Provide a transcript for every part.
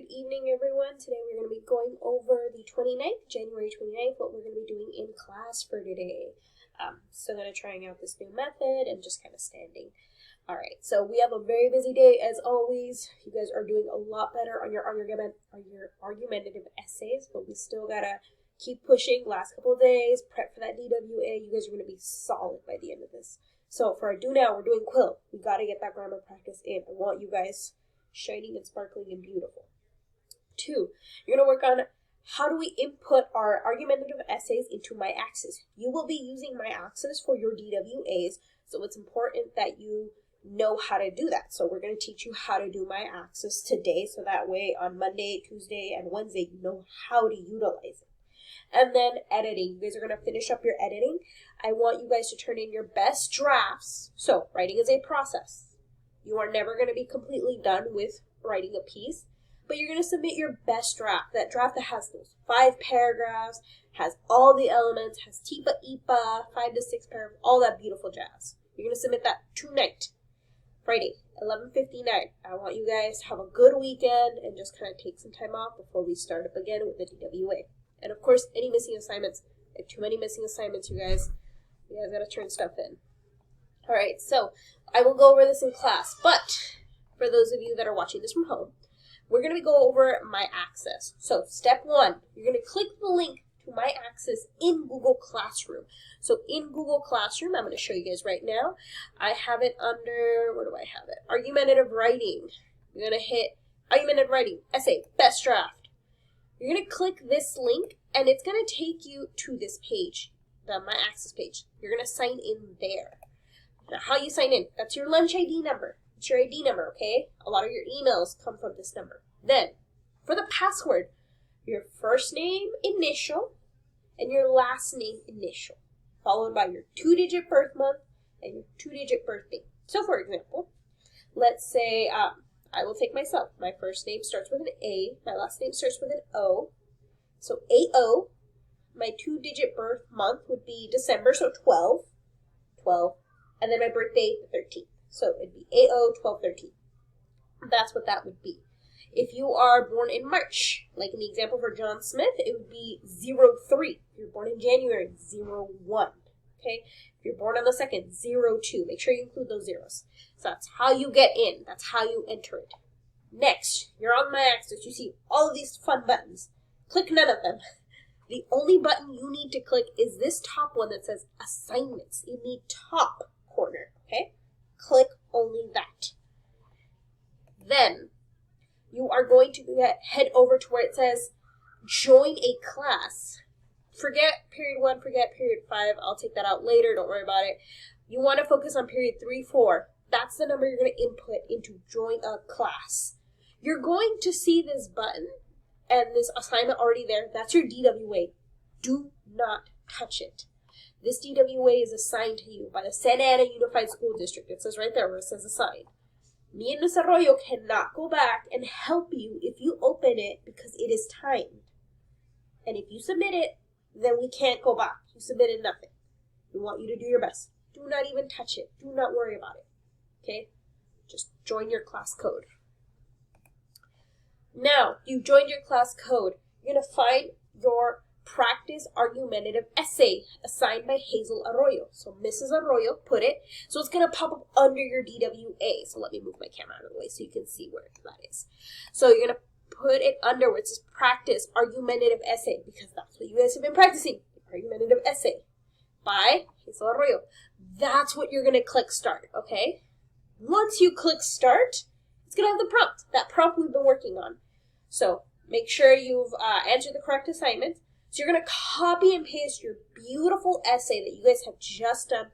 Good evening, everyone. Today we're going to be going over the January 29th, what we're going to be doing in class for today. Still going to trying out this new method and just kind of standing. All right, so we have a very busy day as always. You guys are doing a lot better on your argumentative essays, but we still got to keep pushing. Last couple of days, prep for that DWA. You guys are going to be solid by the end of this. So for our do now, we're doing quill. We got to get that grammar practice in. I want you guys shining and sparkling and beautiful. 2, you're going to work on how do we input our argumentative essays into MyAxis. You will be using MyAxis for your DWAs, so it's important that you know how to do that. So we're going to teach you how to do MyAxis today, so that way on Monday, Tuesday, and Wednesday, you know how to utilize it. And then editing. You guys are going to finish up your editing. I want you guys to turn in your best drafts. So writing is a process. You are never going to be completely done with writing a piece, but you're going to submit your best draft, that draft that has those 5 paragraphs, has all the elements, has TIPA, IPA, 5 to 6 paragraphs, all that beautiful jazz. You're going to submit that tonight, Friday, 11:59. I want you guys to have a good weekend and just kind of take some time off before we start up again with the DWA. And of course, any missing assignments. I have too many missing assignments, you guys. You guys got to turn stuff in. All right, so I will go over this in class, but for those of you that are watching this from home, we're going to go over MyAxis. So step 1, you're going to click the link to MyAxis in Google Classroom. So in Google Classroom, I'm going to show you guys right now. I have it under, where do I have it? Argumentative writing. You're going to hit argumentative writing, essay, best draft. You're going to click this link, and it's going to take you to this page, the MyAxis page. You're going to sign in there. Now, how you sign in, that's your lunch ID number. It's your ID number, okay? A lot of your emails come from this number. Then, for the password, your first name initial and your last name initial, followed by your 2-digit birth month and your 2-digit birthday. So, for example, let's say I will take myself. My first name starts with an A. My last name starts with an O. So, AO. My 2-digit birth month would be December, so 12. And then my birthday, the 13th. So it'd be AO 1213. That's what that would be. If you are born in March, like in the example for John Smith, it would be 03. If you're born in January, 01. Okay? If you're born on the 2nd, 02. Make sure you include those zeros. So that's how you get in. That's how you enter it. Next, you're on MyAxis. You see all of these fun buttons. Click none of them. The only button you need to click is this top one that says Assignments in the top corner. Okay? Click only that. Then you are going to head over to where it says join a class. Forget period 1, forget period 5. I'll take that out later. Don't worry about it. You want to focus on period 3, 4. That's the number you're going to input into join a class. You're going to see this button and this assignment already there. That's your DWA. Do not touch it. This DWA is assigned to you by the Santa Ana Unified School District. It says right there where it says assigned. Me and Ms. Arroyo cannot go back and help you if you open it because it is timed. And if you submit it, then we can't go back. You submitted nothing. We want you to do your best. Do not even touch it. Do not worry about it. Okay? Just join your class code. Now, you joined your class code. You're going to find your practice argumentative essay assigned by Hazel Arroyo. So Mrs. Arroyo put it. So it's going to pop up under your DWA. So let me move my camera out of the way so you can see where that is. So you're going to put it under where it says practice argumentative essay because that's what you guys have been practicing. Argumentative essay by Hazel Arroyo. That's what you're going to click start, okay? Once you click start, it's going to have the prompt. That prompt we've been working on. So make sure you've answered the correct assignment. So you're going to copy and paste your beautiful essay that you guys have just done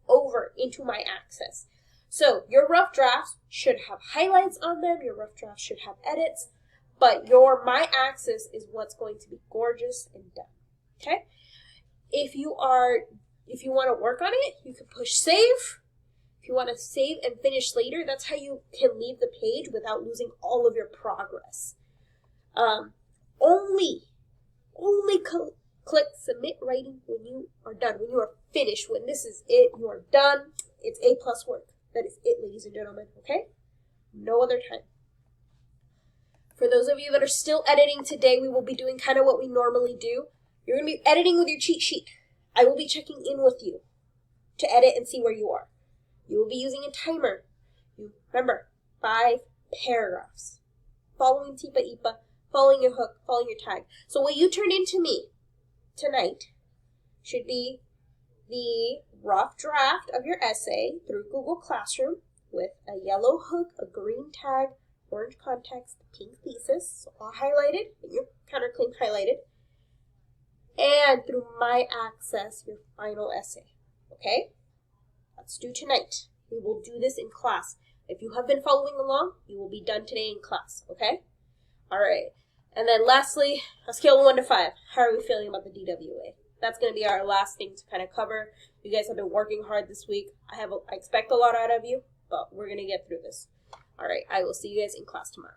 over into MyAxis. So your rough drafts should have highlights on them. Your rough drafts should have edits. But your MyAxis is what's going to be gorgeous and done. Okay? If you want to work on it, you can push save. If you want to save and finish later, that's how you can leave the page without losing all of your progress. Only click submit writing when you are done, when you are finished, when this is it, you are done. It's A+ work. That is it, ladies and gentlemen, okay? No other time. For those of you that are still editing today, we will be doing kind of what we normally do. You're going to be editing with your cheat sheet. I will be checking in with you to edit and see where you are. You will be using a timer. Remember, 5 paragraphs. Following Tipa Ipa, following your hook, following your tag. So what you turned into me tonight should be the rough draft of your essay through Google Classroom with a yellow hook, a green tag, orange context, pink thesis, so all highlighted, and your counterclaim highlighted, and through My Access, your final essay. Okay? That's due tonight. We will do this in class. If you have been following along, you will be done today in class. Okay? All right. And then lastly, a scale of 1 to 5. How are we feeling about the DWA? That's going to be our last thing to kind of cover. You guys have been working hard this week. I expect a lot out of you, but we're going to get through this. All right. I will see you guys in class tomorrow.